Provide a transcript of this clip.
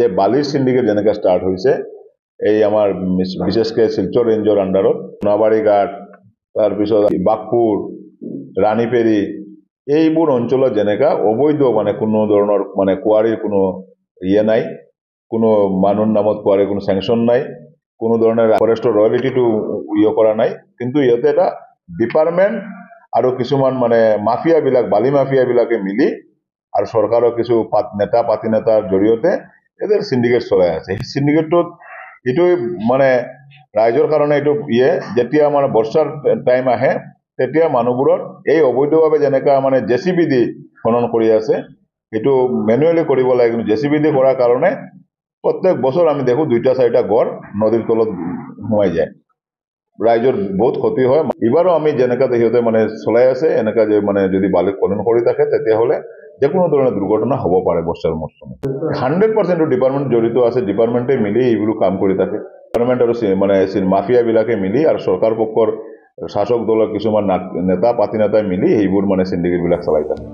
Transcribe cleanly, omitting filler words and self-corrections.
যে বালিৰ সিন্ডিকেট যেনেকৈ ষ্টাৰ্ট হৈছে এই আমাৰ বিশেষকৈ শিলচৰ ৰেঞ্জৰ আণ্ডাৰত সোণাবাৰী ঘাট তাৰপিছত বাঘপুৰ ৰাণীপেৰী এইবোৰ অঞ্চলত যেনেকা অবৈধ মানে কোনো ধৰণৰ মানে কোৱাৰীৰ কোনো ইয়ে নাই, কোনো মানুহৰ নামত কোৱাৰীৰ কোনো চেংচন নাই, কোনো ধৰণৰ ফৰেষ্টৰ ৰয়েলিটিটো ইয়ে কৰা নাই, কিন্তু ইয়াতে এটা ডিপাৰ্টমেণ্ট আৰু কিছুমান মানে মাফিয়াবিলাক বালি মাফিয়াবিলাকে মিলি আৰু চৰকাৰৰ কিছু নেতা পাতি নেতাৰ জৰিয়তে এদেৰ সিন্ডিকেট চলাই আছে। এই সিন্ডিকেটটোত এইটো মানে ৰাইজৰ কাৰণে এইটো যেতিয়া মানে বৰ্ষাৰ টাইম আহে তেতিয়া মানুহবোৰৰ এই অবৈধভাৱে যেনেকা মানে জেচিবি দি খনন কৰি আছে এইটো মেনুৱেলি কৰিব লাগে, কিন্তু জেচিবি দি কৰাৰ কাৰণে প্ৰত্যেক বছৰ আমি দেখো 2-4টা গড় নদীৰ তলত সোমাই যায়, ৰাইজৰ বহুত ক্ষতি হয়। এবাৰো আমি যেনেকা সিহঁতে মানে চলাই আছে এনেকা যে মানে যদি বালি খনন কৰি থাকে তেতিয়াহ'লে যে কোনো ধৰণৰ দুৰ্ঘটনা হ'ব পাৰে বৰ্ষাৰ মৌচুমত। 100% ডিপাৰ্টমেণ্ট জড়িত আছে, ডিপাৰ্টমেণ্টে মিলি এইবোৰ কাম কৰি থাকে। ডিপাৰ্টমেণ্ট আৰু মানে মাফিয়াবিলাকে মিলি আৰু চৰকাৰ পক্ষৰ শাসক দলৰ কিছুমান নেতা পাতি নেতাই মিলি এইবোৰ মানে সিন্ডিকেটবিলাক চলাই থাকে।